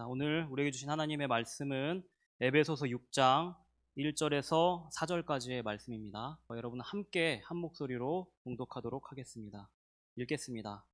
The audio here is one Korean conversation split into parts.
오늘 우리에게 주신 하나님의 말씀은 에베소서 6장 1절에서 4절까지의 말씀입니다. 여러분 함께 한 목소리로 봉독하도록 하겠습니다. 읽겠습니다.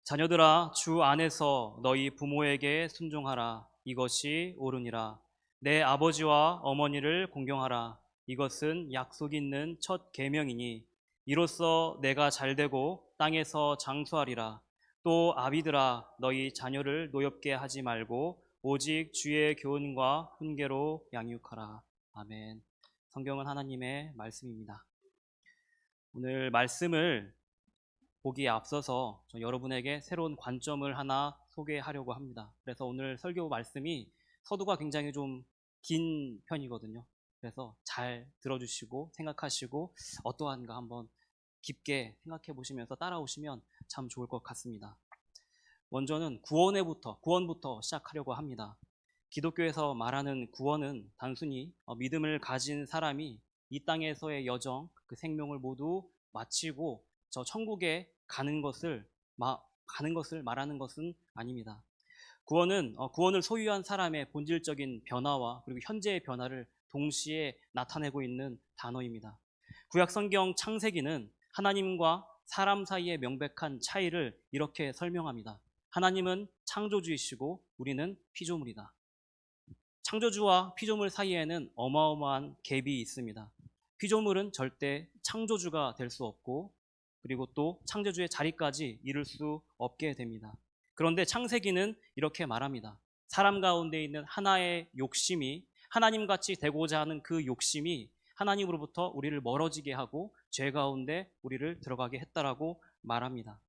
자녀들아, 주 안에서 너희 부모에게 순종하라. 이것이 옳으니라. 내 아버지와 어머니를 공경하라. 이것은 약속 있는 첫 계명이니 이로써 내가 잘되고 땅에서 장수하리라. 또 아비들아, 너희 자녀를 노엽게 하지 말고 오직 주의 교훈과 훈계로 양육하라. 아멘. 성경은 하나님의 말씀입니다. 오늘 말씀을 보기에 앞서서 여러분에게 새로운 관점을 하나 소개하려고 합니다. 그래서 오늘 설교 말씀이 서두가 굉장히 좀 긴 편이거든요. 그래서 잘 들어주시고 생각하시고 어떠한가 한번 깊게 생각해 보시면서 따라오시면 참 좋을 것 같습니다. 먼저는 구원부터 시작하려고 합니다. 기독교에서 말하는 구원은 단순히 믿음을 가진 사람이 이 땅에서의 여정, 그 생명을 모두 마치고 저 천국에 가는 것을 말하는 것은 아닙니다. 구원을 소유한 사람의 본질적인 변화와 그리고 현재의 변화를 동시에 나타내고 있는 단어입니다. 구약 성경 창세기는 하나님과 사람 사이의 명백한 차이를 이렇게 설명합니다. 하나님은 창조주이시고 우리는 피조물이다. 창조주와 피조물 사이에는 어마어마한 갭이 있습니다. 피조물은 절대 창조주가 될 수 없고 그리고 또 창조주의 자리까지 이룰 수 없게 됩니다. 그런데 창세기는 이렇게 말합니다. 사람 가운데 있는 하나의 욕심이 하나님같이 되고자 하는 그 욕심이 하나님으로부터 우리를 멀어지게 하고 죄 가운데 우리를 들어가게 했다라고 말합니다.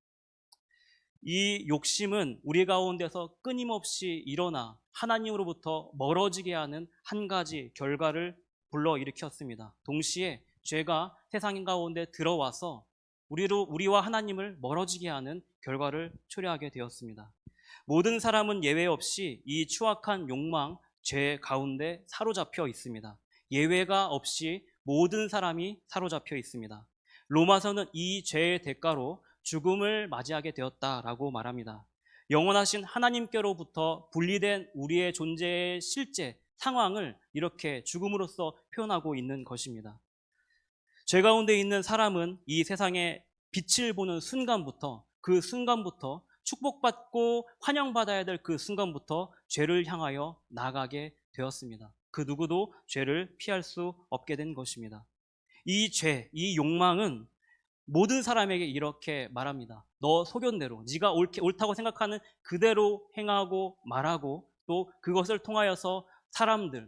이 욕심은 우리 가운데서 끊임없이 일어나 하나님으로부터 멀어지게 하는 한 가지 결과를 불러일으켰습니다. 동시에 죄가 세상 가운데 들어와서 우리와 하나님을 멀어지게 하는 결과를 초래하게 되었습니다. 모든 사람은 예외 없이 이 추악한 욕망, 죄 가운데 사로잡혀 있습니다. 예외가 없이 모든 사람이 사로잡혀 있습니다. 로마서는 이 죄의 대가로 죽음을 맞이하게 되었다라고 말합니다. 영원하신 하나님께로부터 분리된 우리의 존재의 실제 상황을 이렇게 죽음으로써 표현하고 있는 것입니다. 죄 가운데 있는 사람은 이 세상에 빛을 보는 순간부터 축복받고 환영받아야 될 그 순간부터 죄를 향하여 나가게 되었습니다. 그 누구도 죄를 피할 수 없게 된 것입니다. 이 죄, 이 욕망은 모든 사람에게 이렇게 말합니다. 너 소견대로, 네가 옳다고 생각하는 그대로 행하고 말하고 또 그것을 통하여서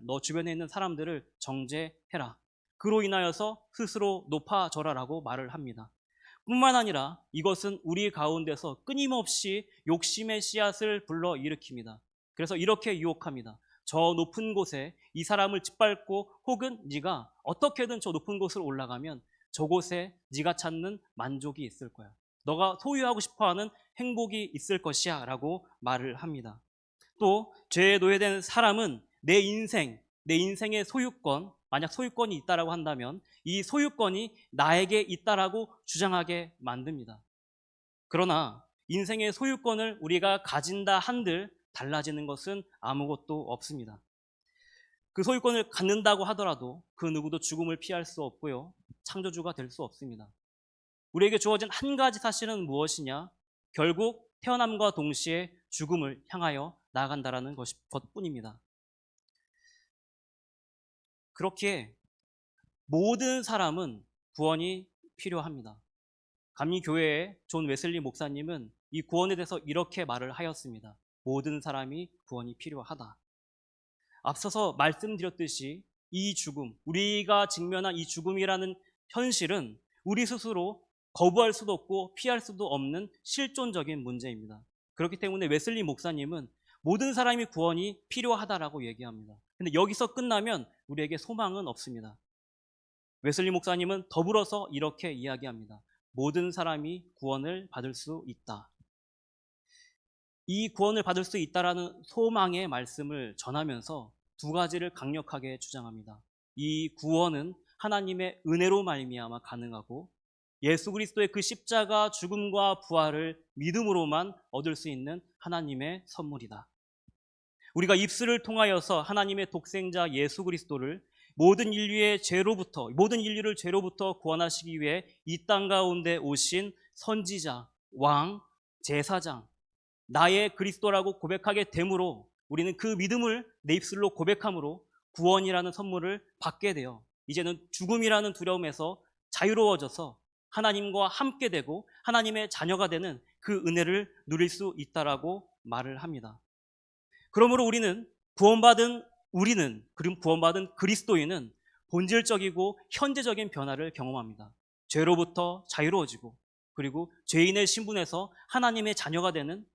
너 주변에 있는 사람들을 정죄해라. 그로 인하여서 스스로 높아져라라고 말을 합니다. 뿐만 아니라 이것은 우리 가운데서 끊임없이 욕심의 씨앗을 불러일으킵니다. 그래서 이렇게 유혹합니다. 저 높은 곳에 이 사람을 짓밟고 혹은 네가 어떻게든 저 높은 곳으로 올라가면 저곳에 네가 찾는 만족이 있을 거야. 너가 소유하고 싶어하는 행복이 있을 것이야 라고 말을 합니다. 또 죄에 노예된 사람은 내 인생의 소유권, 만약 소유권이 있다라고 한다면 이 소유권이 나에게 있다라고 주장하게 만듭니다. 그러나 인생의 소유권을 우리가 가진다 한들 달라지는 것은 아무것도 없습니다. 그 소유권을 갖는다고 하더라도 그 누구도 죽음을 피할 수 없고요. 창조주가 될 수 없습니다. 우리에게 주어진 한 가지 사실은 무엇이냐? 결국 태어남과 동시에 죽음을 향하여 나아간다라는 것뿐입니다. 그렇기에 모든 사람은 구원이 필요합니다. 감리교회의 존 웨슬리 목사님은 이 구원에 대해서 이렇게 말을 하였습니다. 모든 사람이 구원이 필요하다. 앞서서 말씀드렸듯이 이 죽음, 우리가 직면한 이 죽음이라는 현실은 우리 스스로 거부할 수도 없고 피할 수도 없는 실존적인 문제입니다. 그렇기 때문에 웨슬리 목사님은 모든 사람이 구원이 필요하다라고 얘기합니다. 근데 여기서 끝나면 우리에게 소망은 없습니다. 웨슬리 목사님은 더불어서 이렇게 이야기합니다. 모든 사람이 구원을 받을 수 있다. 이 구원을 받을 수 있다라는 소망의 말씀을 전하면서 두 가지를 강력하게 주장합니다. 이 구원은 하나님의 은혜로 말미암아 가능하고 예수 그리스도의 그 십자가 죽음과 부활을 믿음으로만 얻을 수 있는 하나님의 선물이다. 우리가 입술을 통하여서 하나님의 독생자 예수 그리스도를 모든 인류를 죄로부터 구원하시기 위해 이 땅 가운데 오신 선지자, 왕, 제사장, 나의 그리스도라고 고백하게 되므로 우리는 그 믿음을 내 입술로 고백함으로 구원이라는 선물을 받게 돼요. 이제는 죽음이라는 두려움에서 자유로워져서 하나님과 함께 되고 하나님의 자녀가 되는 그 은혜를 누릴 수 있다라고 말을 합니다. 그러므로 구원받은 그리스도인은 본질적이고 현재적인 변화를 경험합니다. 죄로부터 자유로워지고 그리고 죄인의 신분에서 하나님의 자녀가 되는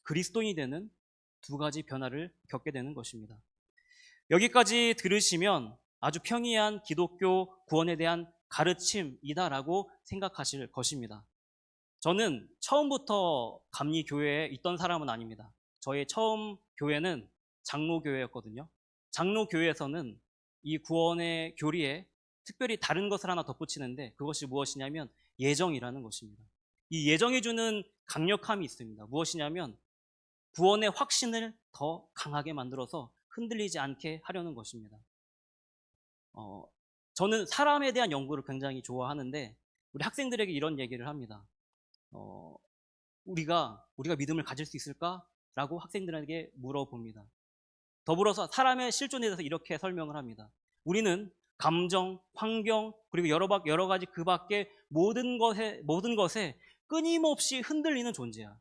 그리스도인이 되는 두 가지 변화를 겪게 되는 것입니다. 여기까지 들으시면 아주 평이한 기독교 구원에 대한 가르침이다라고 생각하실 것입니다. 저는 처음부터 감리교회에 있던 사람은 아닙니다. 저의 처음 교회는 장로교회였거든요. 장로교회에서는 이 구원의 교리에 특별히 다른 것을 하나 덧붙이는데 그것이 무엇이냐면 예정이라는 것입니다. 이 예정이 주는 강력함이 있습니다. 무엇이냐면 구원의 확신을 더 강하게 만들어서 흔들리지 않게 하려는 것입니다. 저는 사람에 대한 연구를 굉장히 좋아하는데 우리 학생들에게 이런 얘기를 합니다. 우리가 믿음을 가질 수 있을까? 라고 학생들에게 물어봅니다. 더불어서 사람의 실존에 대해서 이렇게 설명을 합니다. 우리는 감정, 환경, 그리고 여러 가지 그 밖에 모든 것에 끊임없이 흔들리는 존재야.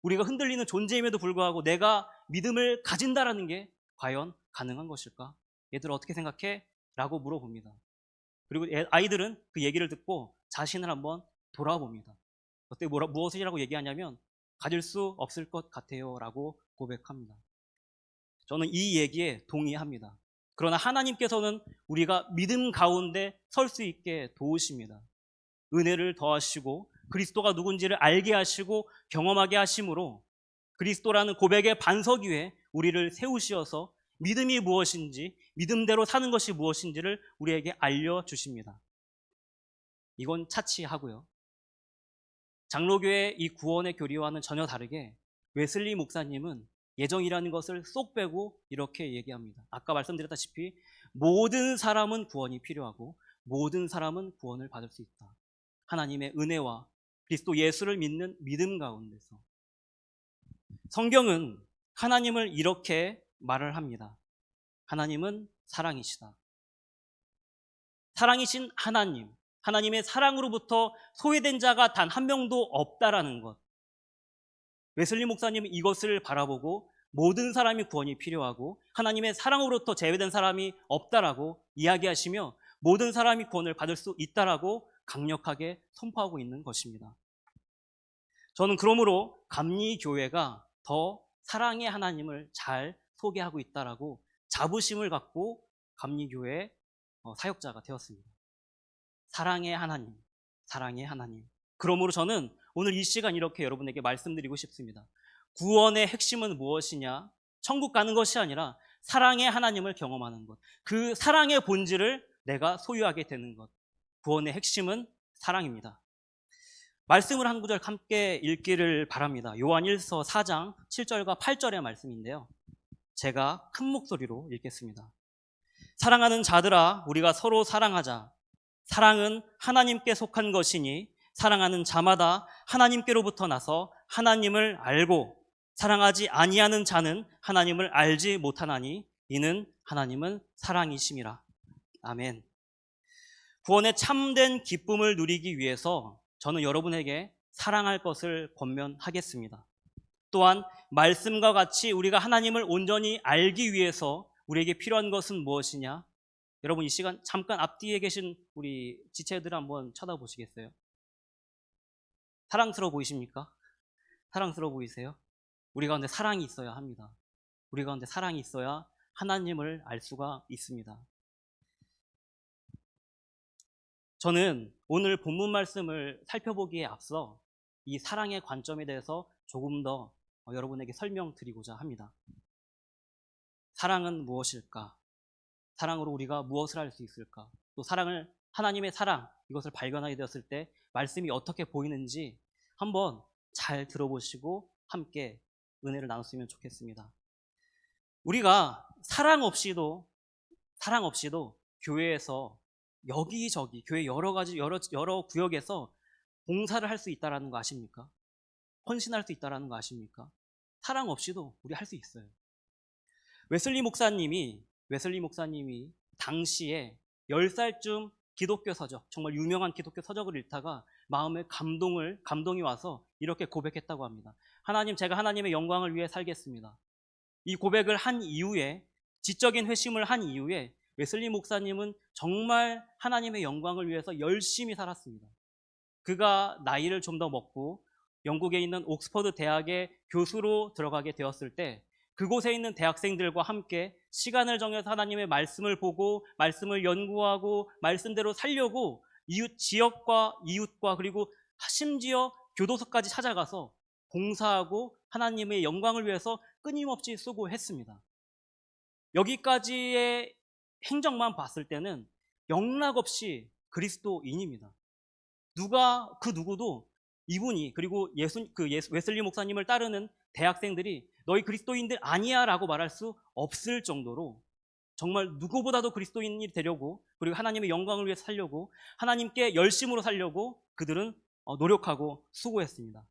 우리가 흔들리는 존재임에도 불구하고 내가 믿음을 가진다라는 게 과연 가능한 것일까? 얘들 어떻게 생각해? 라고 물어봅니다. 그리고 아이들은 그 얘기를 듣고 자신을 한번 돌아봅니다. 그때 무엇이라고 얘기하냐면 가질 수 없을 것 같아요 라고 고백합니다. 저는 이 얘기에 동의합니다. 그러나 하나님께서는 우리가 믿음 가운데 설 수 있게 도우십니다. 은혜를 더하시고 그리스도가 누군지를 알게 하시고 경험하게 하심으로 그리스도라는 고백의 반석 위에 우리를 세우시어서 믿음이 무엇인지, 믿음대로 사는 것이 무엇인지를 우리에게 알려주십니다. 이건 차치하고요. 장로교의 이 구원의 교리와는 전혀 다르게 웨슬리 목사님은 예정이라는 것을 쏙 빼고 이렇게 얘기합니다. 아까 말씀드렸다시피 모든 사람은 구원이 필요하고 모든 사람은 구원을 받을 수 있다. 하나님의 은혜와 그리스도 예수를 믿는 믿음 가운데서. 성경은 하나님을 이렇게 말을 합니다. 하나님은 사랑이시다. 사랑이신 하나님, 하나님의 사랑으로부터 소외된 자가 단 한 명도 없다라는 것. 웨슬리 목사님은 이것을 바라보고 모든 사람이 구원이 필요하고 하나님의 사랑으로부터 제외된 사람이 없다라고 이야기하시며 모든 사람이 구원을 받을 수 있다라고 강력하게 선포하고 있는 것입니다. 저는 그러므로 감리교회가 더 사랑의 하나님을 잘 소개하고 있다라고 자부심을 갖고 감리교회 사역자가 되었습니다. 사랑의 하나님, 사랑의 하나님. 그러므로 저는 오늘 이 시간 이렇게 여러분에게 말씀드리고 싶습니다. 구원의 핵심은 무엇이냐? 천국 가는 것이 아니라 사랑의 하나님을 경험하는 것. 그 사랑의 본질을 내가 소유하게 되는 것. 구원의 핵심은 사랑입니다. 말씀을 한 구절 함께 읽기를 바랍니다. 요한 1서 4장 7절과 8절의 말씀인데요. 제가 큰 목소리로 읽겠습니다. 사랑하는 자들아, 우리가 서로 사랑하자. 사랑은 하나님께 속한 것이니 사랑하는 자마다 하나님께로부터 나서 하나님을 알고 사랑하지 아니하는 자는 하나님을 알지 못하나니 이는 하나님은 사랑이심이라. 아멘. 구원의 참된 기쁨을 누리기 위해서 저는 여러분에게 사랑할 것을 권면하겠습니다. 또한 말씀과 같이 우리가 하나님을 온전히 알기 위해서 우리에게 필요한 것은 무엇이냐? 여러분 이 시간 잠깐 앞뒤에 계신 우리 지체들 한번 쳐다보시겠어요? 사랑스러워 보이십니까? 사랑스러워 보이세요? 우리 가운데 사랑이 있어야 합니다. 우리 가운데 사랑이 있어야 하나님을 알 수가 있습니다. 저는 오늘 본문 말씀을 살펴보기에 앞서 이 사랑의 관점에 대해서 조금 더 여러분에게 설명드리고자 합니다. 사랑은 무엇일까? 사랑으로 우리가 무엇을 할 수 있을까? 또 하나님의 사랑, 이것을 발견하게 되었을 때 말씀이 어떻게 보이는지 한번 잘 들어보시고 함께 은혜를 나눴으면 좋겠습니다. 우리가 사랑 없이도 교회에서 여기저기 교회 여러 가지 여러 구역에서 봉사를 할 수 있다라는 거 아십니까? 헌신할 수 있다라는 거 아십니까? 사랑 없이도 우리 할 수 있어요. 웨슬리 목사님이 당시에 10살쯤 기독교 서적, 정말 유명한 기독교 서적을 읽다가 마음에 감동이 와서 이렇게 고백했다고 합니다. 하나님, 제가 하나님의 영광을 위해 살겠습니다. 이 고백을 한 이후에, 지적인 회심을 한 이후에 웨슬리 목사님은 정말 하나님의 영광을 위해서 열심히 살았습니다. 그가 나이를 좀 더 먹고 영국에 있는 옥스퍼드 대학의 교수로 들어가게 되었을 때 그곳에 있는 대학생들과 함께 시간을 정해서 하나님의 말씀을 보고 말씀을 연구하고 말씀대로 살려고 지역과 그리고 심지어 교도소까지 찾아가서 봉사하고 하나님의 영광을 위해서 끊임없이 수고했습니다. 여기까지의 행적만 봤을 때는 영락없이 그리스도인입니다. 누구도 이분이, 그리고 웨슬리 목사님을 따르는 대학생들이 너희 그리스도인들 아니야 라고 말할 수 없을 정도로 정말 누구보다도 그리스도인이 되려고, 그리고 하나님의 영광을 위해 살려고, 하나님께 열심으로 살려고 그들은 노력하고 수고했습니다.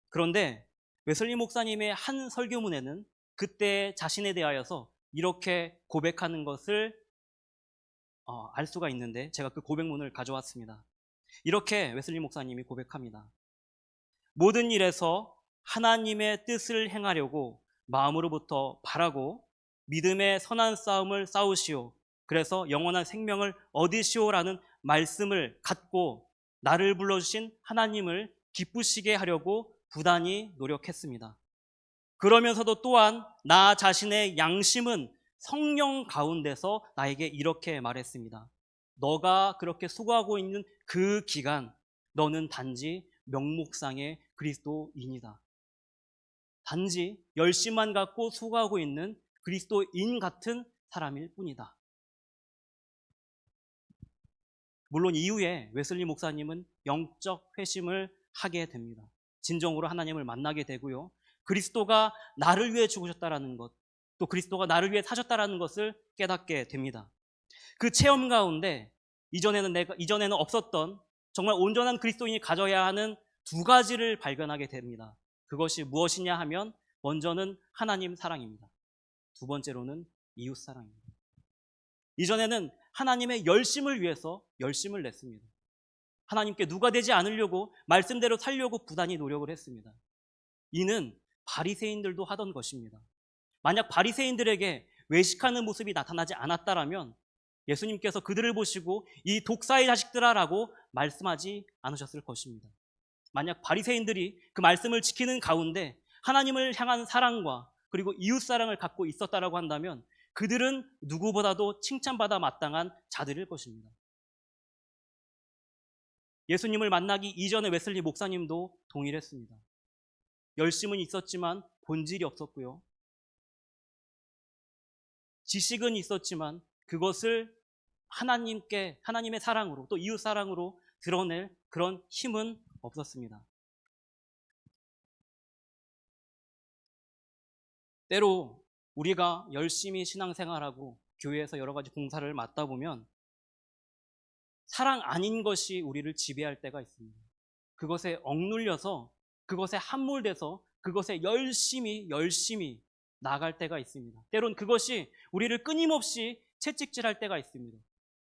그런데 웨슬리 목사님의 한 설교문에는 그때 자신에 대하여서 이렇게 고백하는 것을 알 수가 있는데, 제가 그 고백문을 가져왔습니다. 이렇게 웨슬리 목사님이 고백합니다. 모든 일에서 하나님의 뜻을 행하려고 마음으로부터 바라고 믿음의 선한 싸움을 싸우시오. 그래서 영원한 생명을 얻으시오라는 말씀을 갖고 나를 불러주신 하나님을 기쁘시게 하려고 부단히 노력했습니다. 그러면서도 또한 나 자신의 양심은 성령 가운데서 나에게 이렇게 말했습니다. 너가 그렇게 수고하고 있는 그 기간, 너는 단지 명목상의 그리스도인이다. 단지 열심만 갖고 수고하고 있는 그리스도인 같은 사람일 뿐이다. 물론 이후에 웨슬리 목사님은 영적 회심을 하게 됩니다. 진정으로 하나님을 만나게 되고요. 그리스도가 나를 위해 죽으셨다라는 것, 또 그리스도가 나를 위해 사셨다라는 것을 깨닫게 됩니다. 그 체험 가운데 이전에는 없었던 정말 온전한 그리스도인이 가져야 하는 두 가지를 발견하게 됩니다. 그것이 무엇이냐 하면 먼저는 하나님 사랑입니다. 두 번째로는 이웃 사랑입니다. 이전에는 하나님의 열심을 위해서 열심을 냈습니다. 하나님께 누가 되지 않으려고 말씀대로 살려고 부단히 노력을 했습니다. 이는 바리새인들도 하던 것입니다. 만약 바리새인들에게 외식하는 모습이 나타나지 않았다라면 예수님께서 그들을 보시고 이 독사의 자식들아 라고 말씀하지 않으셨을 것입니다. 만약 바리새인들이 그 말씀을 지키는 가운데 하나님을 향한 사랑과 그리고 이웃 사랑을 갖고 있었다라고 한다면 그들은 누구보다도 칭찬받아 마땅한 자들일 것입니다. 예수님을 만나기 이전에 웨슬리 목사님도 동일했습니다. 열심은 있었지만 본질이 없었고요. 지식은 있었지만 그것을 하나님의 사랑으로 또 이웃 사랑으로 드러낼 그런 힘은 없었습니다. 때로 우리가 열심히 신앙생활하고 교회에서 여러 가지 봉사를 맡다 보면 사랑 아닌 것이 우리를 지배할 때가 있습니다. 그것에 억눌려서, 그것에 함몰돼서 그것에 열심히 나아갈 때가 있습니다. 때론 그것이 우리를 끊임없이 채찍질할 때가 있습니다.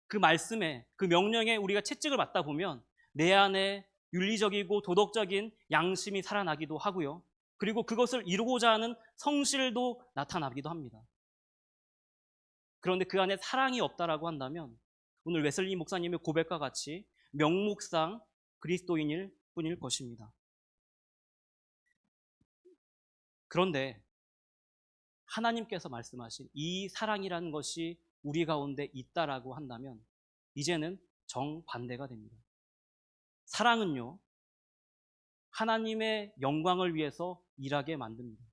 그 말씀에, 그 명령에 우리가 채찍을 맞다 보면 내 안에 윤리적이고 도덕적인 양심이 살아나기도 하고요. 그리고 그것을 이루고자 하는 성실도 나타나기도 합니다. 그런데 그 안에 사랑이 없다라고 한다면 오늘 웨슬리 목사님의 고백과 같이 명목상 그리스도인일 뿐일 것입니다. 그런데 하나님께서 말씀하신 이 사랑이라는 것이 우리 가운데 있다라고 한다면 이제는 정반대가 됩니다. 사랑은요, 하나님의 영광을 위해서 일하게 만듭니다.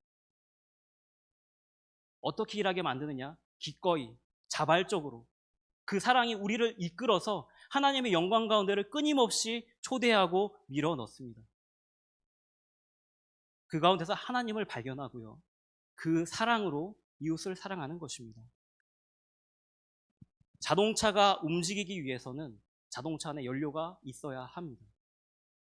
어떻게 일하게 만드느냐? 기꺼이, 자발적으로 그 사랑이 우리를 이끌어서 하나님의 영광 가운데를 끊임없이 초대하고 밀어넣습니다. 그 가운데서 하나님을 발견하고요. 그 사랑으로 이웃을 사랑하는 것입니다. 자동차가 움직이기 위해서는 자동차 안에 연료가 있어야 합니다.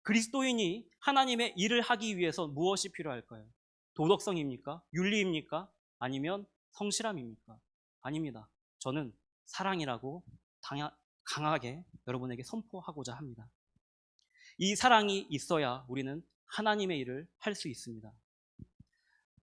그리스도인이 하나님의 일을 하기 위해서 무엇이 필요할까요? 도덕성입니까? 윤리입니까? 아니면 성실함입니까? 아닙니다. 저는 사랑이라고 강하게 여러분에게 선포하고자 합니다. 이 사랑이 있어야 우리는 하나님의 일을 할 수 있습니다.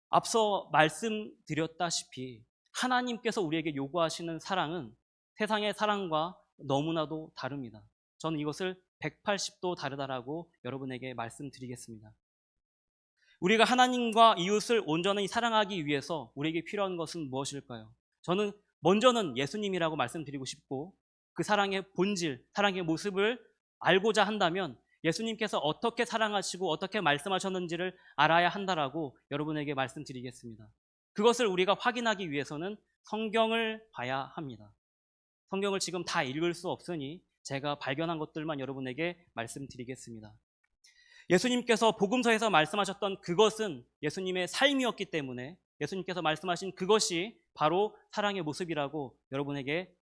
앞서 말씀드렸다시피 하나님께서 우리에게 요구하시는 사랑은 세상의 사랑과 너무나도 다릅니다. 저는 이것을 180도 다르다라고 여러분에게 말씀드리겠습니다. 우리가 하나님과 이웃을 온전히 사랑하기 위해서 우리에게 필요한 것은 무엇일까요? 저는 먼저는 예수님이라고 말씀드리고 싶고, 그 사랑의 본질, 사랑의 모습을 알고자 한다면 예수님께서 어떻게 사랑하시고 어떻게 말씀하셨는지를 알아야 한다라고 여러분에게 말씀드리겠습니다. 그것을 우리가 확인하기 위해서는 성경을 봐야 합니다. 성경을 지금 다 읽을 수 없으니 제가 발견한 것들만 여러분에게 말씀드리겠습니다. 예수님께서 복음서에서 말씀하셨던 그것은 예수님의 삶이었기 때문에 예수님께서 말씀하신 그것이 바로 사랑의 모습이라고 여러분에게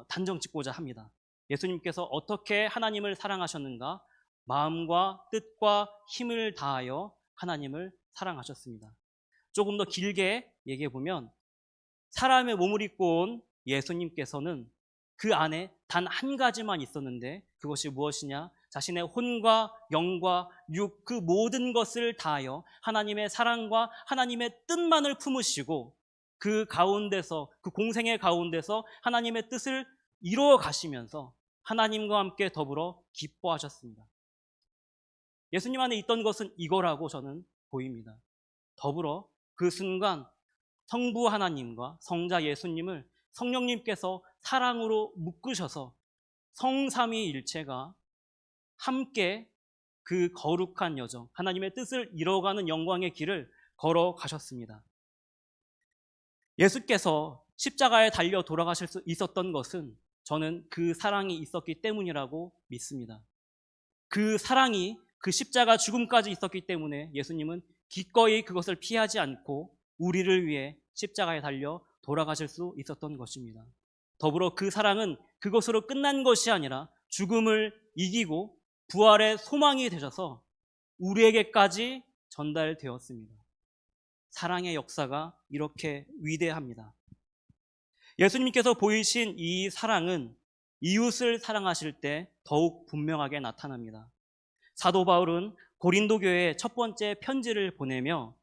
단정 짓고자 합니다. 예수님께서 어떻게 하나님을 사랑하셨는가? 마음과 뜻과 힘을 다하여 하나님을 사랑하셨습니다. 조금 더 길게 얘기해 보면 사람의 몸을 입고 온 예수님께서는 그 안에 단 한 가지만 있었는데 그것이 무엇이냐? 자신의 혼과 영과 육, 그 모든 것을 다하여 하나님의 사랑과 하나님의 뜻만을 품으시고 그 가운데서, 그 공생의 가운데서 하나님의 뜻을 이루어 가시면서 하나님과 함께 더불어 기뻐하셨습니다. 예수님 안에 있던 것은 이거라고 저는 보입니다. 더불어 그 순간 성부 하나님과 성자 예수님을 성령님께서 사랑으로 묶으셔서 성삼위일체가 함께 그 거룩한 여정, 하나님의 뜻을 이뤄가는 영광의 길을 걸어가셨습니다. 예수께서 십자가에 달려 돌아가실 수 있었던 것은 저는 그 사랑이 있었기 때문이라고 믿습니다. 그 사랑이 그 십자가 죽음까지 있었기 때문에 예수님은 기꺼이 그것을 피하지 않고 우리를 위해 십자가에 달려 돌아가실 수 있었던 것입니다. 더불어 그 사랑은 그것으로 끝난 것이 아니라 죽음을 이기고 부활의 소망이 되셔서 우리에게까지 전달되었습니다. 사랑의 역사가 이렇게 위대합니다. 예수님께서 보이신 이 사랑은 이웃을 사랑하실 때 더욱 분명하게 나타납니다. 사도 바울은 고린도 교회에 첫 번째 편지를 보내며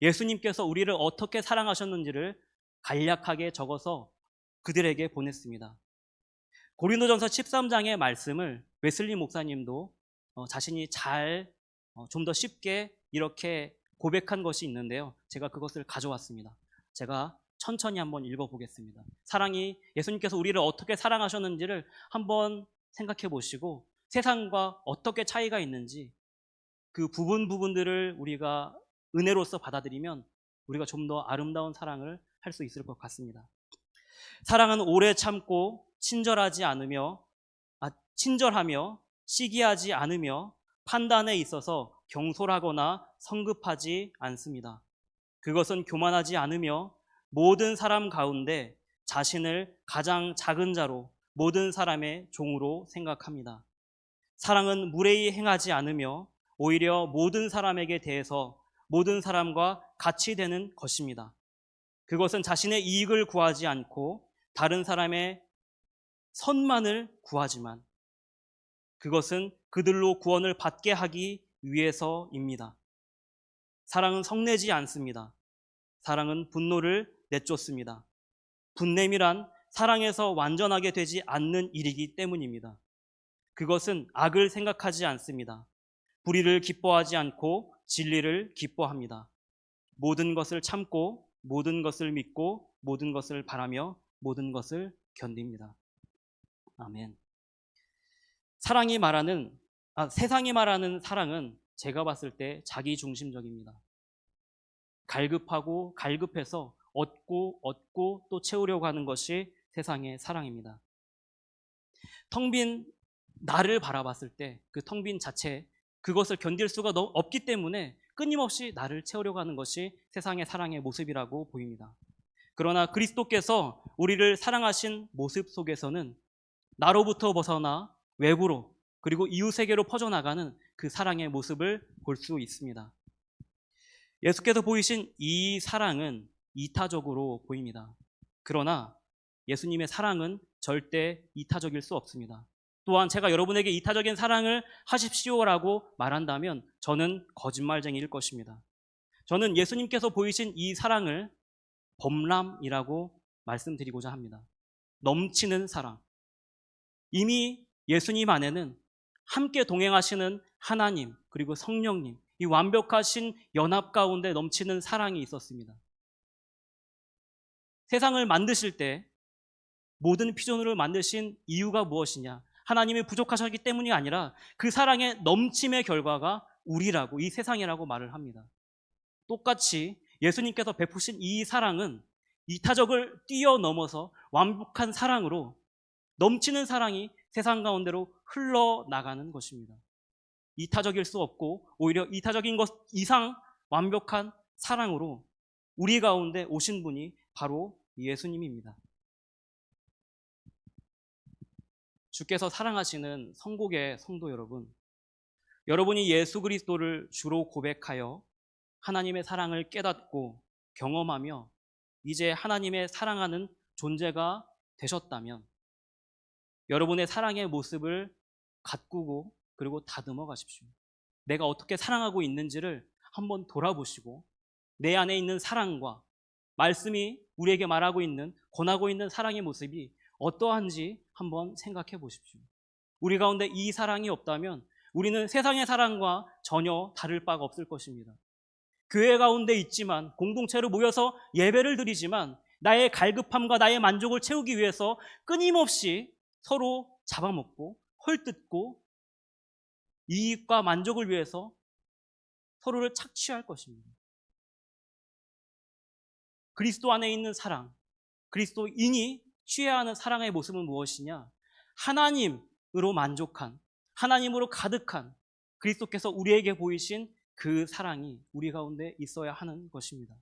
예수님께서 우리를 어떻게 사랑하셨는지를 간략하게 적어서 그들에게 보냈습니다. 고린도전서 13장의 말씀을 웨슬리 목사님도 자신이 잘 좀 더 쉽게 이렇게 고백한 것이 있는데요. 제가 그것을 가져왔습니다. 제가 천천히 한번 읽어보겠습니다. 사랑이 예수님께서 우리를 어떻게 사랑하셨는지를 한번 생각해 보시고 세상과 어떻게 차이가 있는지 그 부분들을 우리가 은혜로서 받아들이면 우리가 좀 더 아름다운 사랑을 할 수 있을 것 같습니다. 사랑은 오래 참고 친절하며 시기하지 않으며 판단에 있어서 경솔하거나 성급하지 않습니다. 그것은 교만하지 않으며 모든 사람 가운데 자신을 가장 작은 자로 모든 사람의 종으로 생각합니다. 사랑은 무례히 행하지 않으며 오히려 모든 사람에게 대해서 모든 사람과 같이 되는 것입니다. 그것은 자신의 이익을 구하지 않고 다른 사람의 선만을 구하지만 그것은 그들로 구원을 받게 하기 위해서입니다. 사랑은 성내지 않습니다. 사랑은 분노를 내쫓습니다. 분냄이란 사랑에서 완전하게 되지 않는 일이기 때문입니다. 그것은 악을 생각하지 않습니다. 불의를 기뻐하지 않고 진리를 기뻐합니다. 모든 것을 참고 모든 것을 믿고 모든 것을 바라며 모든 것을 견딥니다. 아멘. 세상이 말하는 사랑은 제가 봤을 때 자기중심적입니다. 갈급해서 얻고 또 채우려고 하는 것이 세상의 사랑입니다. 텅 빈 나를 바라봤을 때 그 텅 빈 자체, 그것을 견딜 수가 없기 때문에 끊임없이 나를 채우려고 하는 것이 세상의 사랑의 모습이라고 보입니다. 그러나 그리스도께서 우리를 사랑하신 모습 속에서는 나로부터 벗어나 외부로 그리고 이웃에게로 퍼져나가는 그 사랑의 모습을 볼 수 있습니다. 예수께서 보이신 이 사랑은 이타적으로 보입니다. 그러나 예수님의 사랑은 절대 이타적일 수 없습니다. 또한 제가 여러분에게 이타적인 사랑을 하십시오라고 말한다면 저는 거짓말쟁이일 것입니다. 저는 예수님께서 보이신 이 사랑을 범람이라고 말씀드리고자 합니다. 넘치는 사랑. 이미 예수님 안에는 함께 동행하시는 하나님 그리고 성령님, 이 완벽하신 연합 가운데 넘치는 사랑이 있었습니다. 세상을 만드실 때 모든 피조물을 만드신 이유가 무엇이냐? 하나님이 부족하셨기 때문이 아니라 그 사랑의 넘침의 결과가 우리라고, 이 세상이라고 말을 합니다. 똑같이 예수님께서 베푸신 이 사랑은 이타적을 뛰어넘어서 완벽한 사랑으로 넘치는 사랑이 세상 가운데로 흘러나가는 것입니다. 이타적일 수 없고 오히려 이타적인 것 이상 완벽한 사랑으로 우리 가운데 오신 분이 바로 예수님입니다. 주께서 사랑하시는 성국의 성도 여러분, 여러분이 예수 그리스도를 주로 고백하여 하나님의 사랑을 깨닫고 경험하며 이제 하나님의 사랑하는 존재가 되셨다면 여러분의 사랑의 모습을 가꾸고 그리고 다듬어 가십시오. 내가 어떻게 사랑하고 있는지를 한번 돌아보시고 내 안에 있는 사랑과 말씀이 우리에게 말하고 있는, 권하고 있는 사랑의 모습이 어떠한지 한번 생각해 보십시오. 우리 가운데 이 사랑이 없다면 우리는 세상의 사랑과 전혀 다를 바가 없을 것입니다. 교회 가운데 있지만, 공동체로 모여서 예배를 드리지만 나의 갈급함과 나의 만족을 채우기 위해서 끊임없이 서로 잡아먹고 헐뜯고 이익과 만족을 위해서 서로를 착취할 것입니다. 그리스도 안에 있는 사랑, 그리스도인이 취해야 하는 사랑의 모습은 무엇이냐? 하나님으로 만족한, 하나님으로 가득한 그리스도께서 우리에게 보이신 그 사랑이 우리 가운데 있어야 하는 것입니다.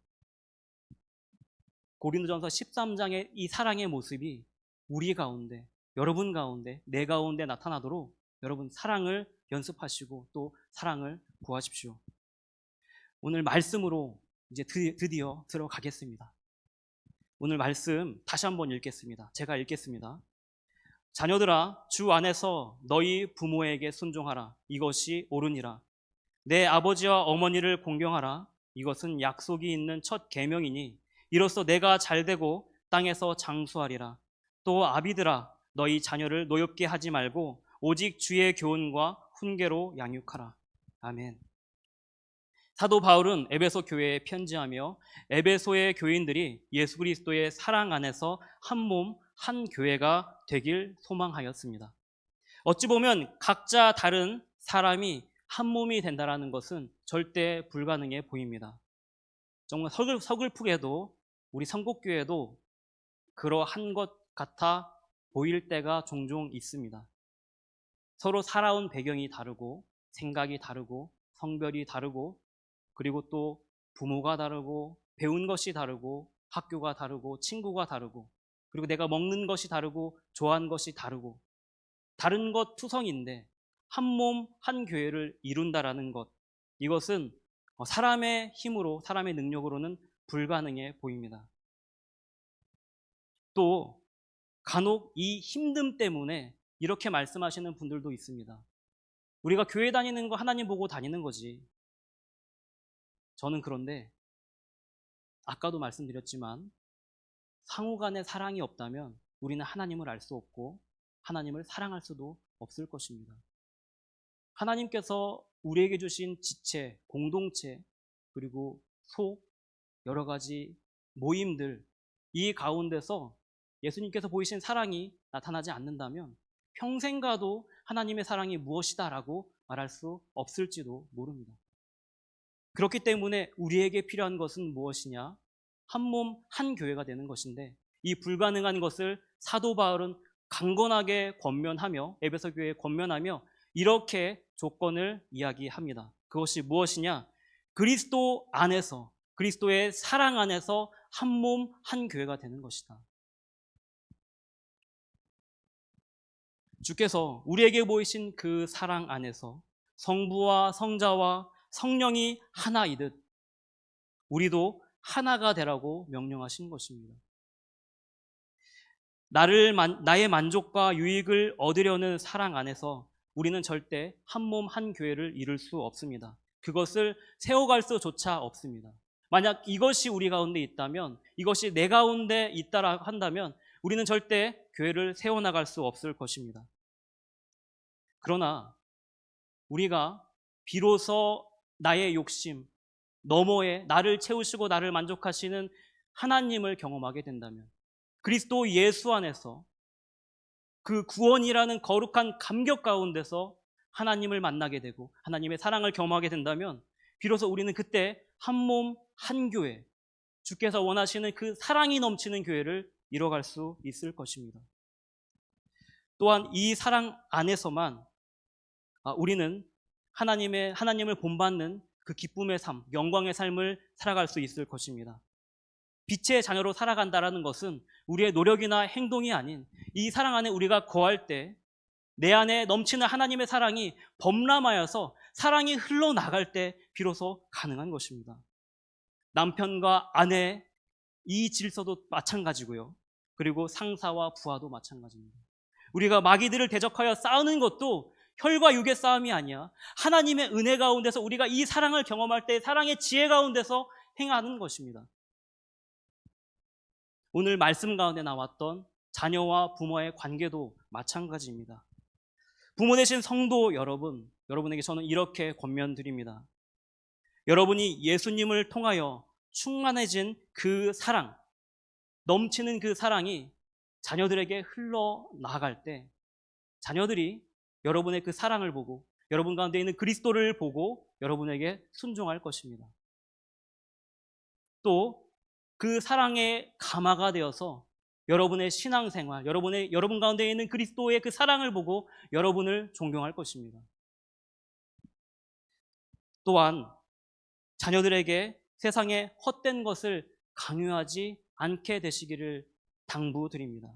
고린도전서 13장의 이 사랑의 모습이 우리 가운데, 여러분 가운데, 내 가운데 나타나도록 여러분 사랑을 연습하시고 또 사랑을 구하십시오. 오늘 말씀으로 이제 드디어 들어가겠습니다. 오늘 말씀 다시 한번 읽겠습니다. 제가 읽겠습니다. 자녀들아, 주 안에서 너희 부모에게 순종하라. 이것이 옳으니라. 내 아버지와 어머니를 공경하라. 이것은 약속이 있는 첫 계명이니 이로써 내가 잘되고 땅에서 장수하리라. 또 아비들아, 너희 자녀를 노엽게 하지 말고 오직 주의 교훈과 훈계로 양육하라. 아멘. 사도 바울은 에베소 교회에 편지하며 에베소의 교인들이 예수 그리스도의 사랑 안에서 한 몸, 한 교회가 되길 소망하였습니다. 어찌 보면 각자 다른 사람이 한 몸이 된다는 것은 절대 불가능해 보입니다. 정말 서글프게도 우리 성국교회도 그러한 것 같아 보일 때가 종종 있습니다. 서로 살아온 배경이 다르고 생각이 다르고 성별이 다르고 그리고 또 부모가 다르고 배운 것이 다르고 학교가 다르고 친구가 다르고 그리고 내가 먹는 것이 다르고 좋아하는 것이 다르고 다른 것 투성인데 한 몸, 한 교회를 이룬다라는 것, 이것은 사람의 힘으로, 사람의 능력으로는 불가능해 보입니다. 또 간혹 이 힘듦 때문에 이렇게 말씀하시는 분들도 있습니다. 우리가 교회 다니는 거 하나님 보고 다니는 거지. 저는 그런데 아까도 말씀드렸지만 상호 간의 사랑이 없다면 우리는 하나님을 알 수 없고 하나님을 사랑할 수도 없을 것입니다. 하나님께서 우리에게 주신 지체, 공동체, 그리고 속, 여러 가지 모임들, 이 가운데서 예수님께서 보이신 사랑이 나타나지 않는다면 평생 가도 하나님의 사랑이 무엇이다라고 말할 수 없을지도 모릅니다. 그렇기 때문에 우리에게 필요한 것은 무엇이냐? 한 몸, 한 교회가 되는 것인데 이 불가능한 것을 사도 바울은 강건하게 권면하며 에베소 교회에 권면하며 이렇게 조건을 이야기합니다. 그것이 무엇이냐? 그리스도 안에서, 그리스도의 사랑 안에서 한 몸, 한 교회가 되는 것이다. 주께서 우리에게 보이신 그 사랑 안에서 성부와 성자와 성령이 하나이듯 우리도 하나가 되라고 명령하신 것입니다. 나의 만족과 유익을 얻으려는 사랑 안에서 우리는 절대 한 몸, 한 교회를 이룰 수 없습니다. 그것을 세워갈 수조차 없습니다. 만약 이것이 우리 가운데 있다면, 이것이 내 가운데 있다라 한다면 우리는 절대 교회를 세워나갈 수 없을 것입니다. 그러나 우리가 비로소 나의 욕심 너머에 나를 채우시고 나를 만족하시는 하나님을 경험하게 된다면, 그리스도 예수 안에서 그 구원이라는 거룩한 감격 가운데서 하나님을 만나게 되고 하나님의 사랑을 경험하게 된다면 비로소 우리는 그때 한 몸, 한 교회, 주께서 원하시는 그 사랑이 넘치는 교회를 이뤄갈 수 있을 것입니다. 또한 이 사랑 안에서만 우리는 하나님을 본받는 그 기쁨의 삶, 영광의 삶을 살아갈 수 있을 것입니다. 빛의 자녀로 살아간다는 것은 우리의 노력이나 행동이 아닌 이 사랑 안에 우리가 거할 때 내 안에 넘치는 하나님의 사랑이 범람하여서 사랑이 흘러나갈 때 비로소 가능한 것입니다. 남편과 아내 이 질서도 마찬가지고요. 그리고 상사와 부하도 마찬가지입니다. 우리가 마귀들을 대적하여 싸우는 것도 혈과 육의 싸움이 아니야. 하나님의 은혜 가운데서 우리가 이 사랑을 경험할 때 사랑의 지혜 가운데서 행하는 것입니다. 오늘 말씀 가운데 나왔던 자녀와 부모의 관계도 마찬가지입니다. 부모 되신 성도 여러분에게 저는 이렇게 권면드립니다. 여러분이 예수님을 통하여 충만해진 그 사랑, 넘치는 그 사랑이 자녀들에게 흘러나갈 때 자녀들이 여러분의 그 사랑을 보고 여러분 가운데 있는 그리스도를 보고 여러분에게 순종할 것입니다. 또 그 사랑의 가마가 되어서 여러분의 신앙생활, 여러분 가운데 있는 그리스도의 그 사랑을 보고 여러분을 존경할 것입니다. 또한 자녀들에게 세상의 헛된 것을 강요하지 않게 되시기를 당부드립니다.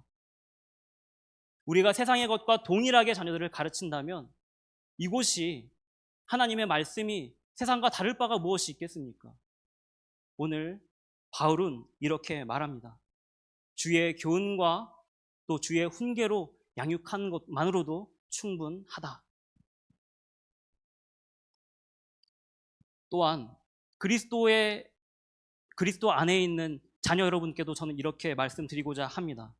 우리가 세상의 것과 동일하게 자녀들을 가르친다면 이곳이 하나님의 말씀이 세상과 다를 바가 무엇이 있겠습니까? 오늘 바울은 이렇게 말합니다. 주의 교훈과 또 주의 훈계로 양육한 것만으로도 충분하다. 또한 그리스도 안에 있는 자녀 여러분께도 저는 이렇게 말씀드리고자 합니다.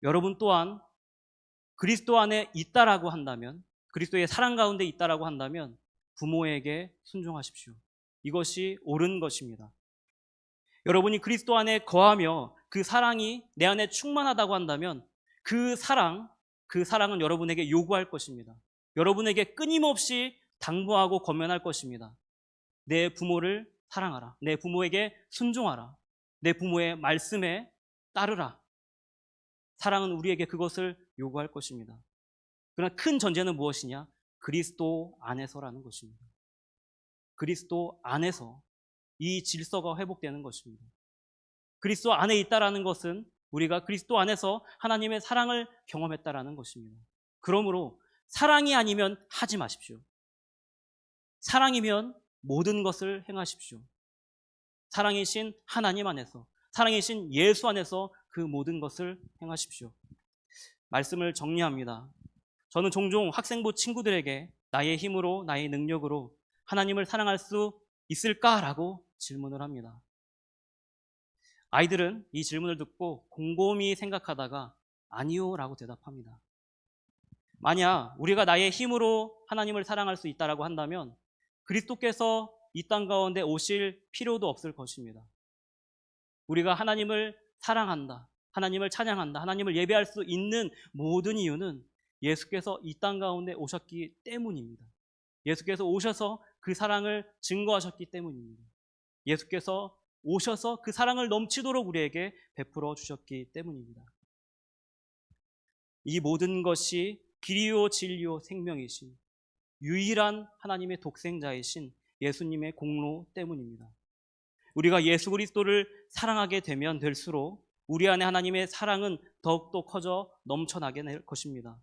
여러분 또한 그리스도 안에 있다라고 한다면, 그리스도의 사랑 가운데 있다라고 한다면 부모에게 순종하십시오. 이것이 옳은 것입니다. 여러분이 그리스도 안에 거하며 그 사랑이 내 안에 충만하다고 한다면 그 사랑은 여러분에게 요구할 것입니다. 여러분에게 끊임없이 당부하고 권면할 것입니다. 내 부모를 사랑하라. 내 부모에게 순종하라. 내 부모의 말씀에 따르라. 사랑은 우리에게 그것을 요구할 것입니다. 그러나 큰 전제는 무엇이냐? 그리스도 안에서라는 것입니다. 그리스도 안에서 이 질서가 회복되는 것입니다. 그리스도 안에 있다라는 것은 우리가 그리스도 안에서 하나님의 사랑을 경험했다라는 것입니다. 그러므로 사랑이 아니면 하지 마십시오. 사랑이면 모든 것을 행하십시오. 사랑이신 하나님 안에서, 사랑이신 예수 안에서 그 모든 것을 행하십시오. 말씀을 정리합니다. 저는 종종 학생부 친구들에게 나의 힘으로, 나의 능력으로 하나님을 사랑할 수 있을까라고 질문을 합니다. 아이들은 이 질문을 듣고 곰곰이 생각하다가 아니요 라고 대답합니다. 만약 우리가 나의 힘으로 하나님을 사랑할 수 있다라고 한다면 그리스도께서 이 땅 가운데 오실 필요도 없을 것입니다. 우리가 하나님을 사랑한다, 하나님을 찬양한다, 하나님을 예배할 수 있는 모든 이유는 예수께서 이 땅 가운데 오셨기 때문입니다. 예수께서 오셔서 그 사랑을 증거하셨기 때문입니다. 예수께서 오셔서 그 사랑을 넘치도록 우리에게 베풀어 주셨기 때문입니다. 이 모든 것이 길이요 진리요 생명이신 유일한 하나님의 독생자이신 예수님의 공로 때문입니다. 우리가 예수 그리스도를 사랑하게 되면 될수록 우리 안에 하나님의 사랑은 더욱더 커져 넘쳐나게 될 것입니다.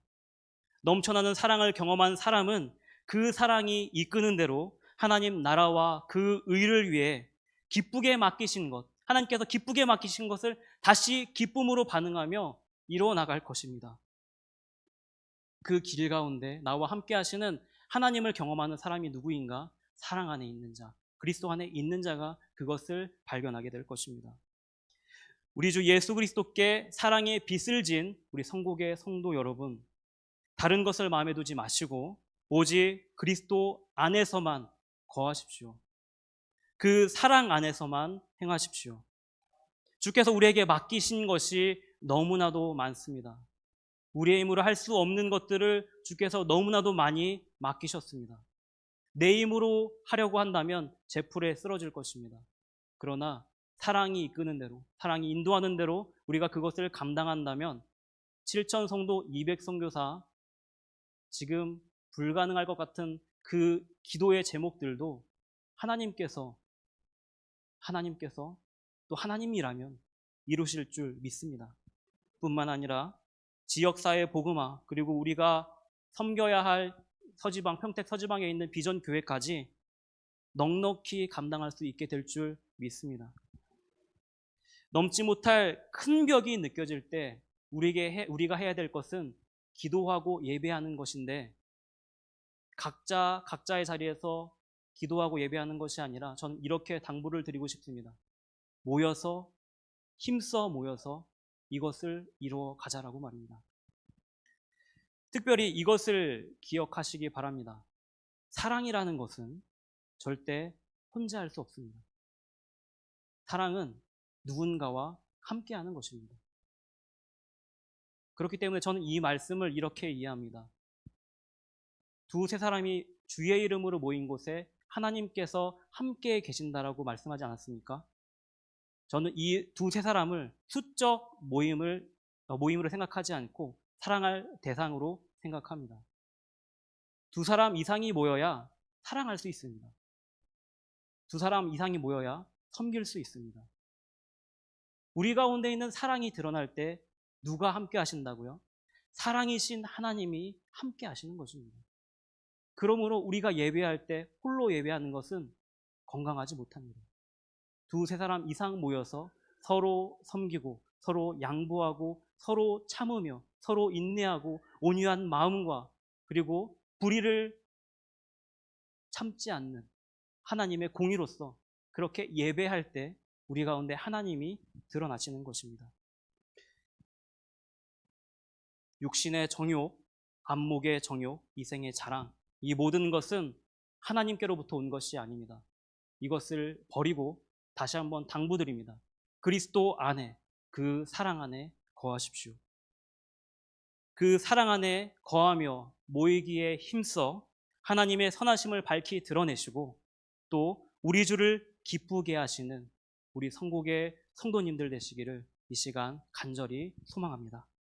넘쳐나는 사랑을 경험한 사람은 그 사랑이 이끄는 대로 하나님 나라와 그 의를 위해 기쁘게 맡기신 것, 하나님께서 기쁘게 맡기신 것을 다시 기쁨으로 반응하며 이루어 나갈 것입니다. 그 길 가운데 나와 함께 하시는 하나님을 경험하는 사람이 누구인가? 사랑 안에 있는 자, 그리스도 안에 있는 자가 그것을 발견하게 될 것입니다. 우리 주 예수 그리스도께 사랑의 빛을 진 우리 성국의 성도 여러분, 다른 것을 마음에 두지 마시고 오직 그리스도 안에서만 거하십시오. 그 사랑 안에서만 행하십시오. 주께서 우리에게 맡기신 것이 너무나도 많습니다. 우리의 힘으로 할 수 없는 것들을 주께서 너무나도 많이 맡기셨습니다. 내 힘으로 하려고 한다면 제풀에 쓰러질 것입니다. 그러나 사랑이 이끄는 대로, 사랑이 인도하는 대로 우리가 그것을 감당한다면 7천 성도 200 선교사, 지금 불가능할 것 같은 그 기도의 제목들도 하나님께서 또 하나님이라면 이루실 줄 믿습니다. 뿐만 아니라 지역사회 복음화, 그리고 우리가 섬겨야 할 서지방, 평택 서지방에 있는 비전 교회까지 넉넉히 감당할 수 있게 될 줄 믿습니다. 넘지 못할 큰 벽이 느껴질 때 우리가 해야 될 것은 기도하고 예배하는 것인데, 각자의 자리에서 기도하고 예배하는 것이 아니라 저는 이렇게 당부를 드리고 싶습니다. 힘써 모여서 이것을 이루어 가자라고 말입니다. 특별히 이것을 기억하시기 바랍니다. 사랑이라는 것은 절대 혼자 할 수 없습니다. 사랑은 누군가와 함께하는 것입니다. 그렇기 때문에 저는 이 말씀을 이렇게 이해합니다. 두세 사람이 주의 이름으로 모인 곳에 하나님께서 함께 계신다라고 말씀하지 않았습니까? 저는 이 두세 사람을 수적 모임으로 생각하지 않고 사랑할 대상으로 생각합니다. 두 사람 이상이 모여야 사랑할 수 있습니다. 두 사람 이상이 모여야 섬길 수 있습니다. 우리 가운데 있는 사랑이 드러날 때 누가 함께 하신다고요? 사랑이신 하나님이 함께 하시는 것입니다. 그러므로 우리가 예배할 때 홀로 예배하는 것은 건강하지 못합니다. 두세 사람 이상 모여서 서로 섬기고 서로 양보하고 서로 참으며 서로 인내하고 온유한 마음과 그리고 불의를 참지 않는 하나님의 공의로서 그렇게 예배할 때 우리 가운데 하나님이 드러나시는 것입니다. 육신의 정욕, 안목의 정욕, 이생의 자랑, 이 모든 것은 하나님께로부터 온 것이 아닙니다. 이것을 버리고 다시 한번 당부드립니다. 그리스도 안에, 그 사랑 안에 거하십시오. 그 사랑 안에 거하며 모이기에 힘써 하나님의 선하심을 밝히 드러내시고 또 우리 주를 기쁘게 하시는 우리 성국의 성도님들 되시기를 이 시간 간절히 소망합니다.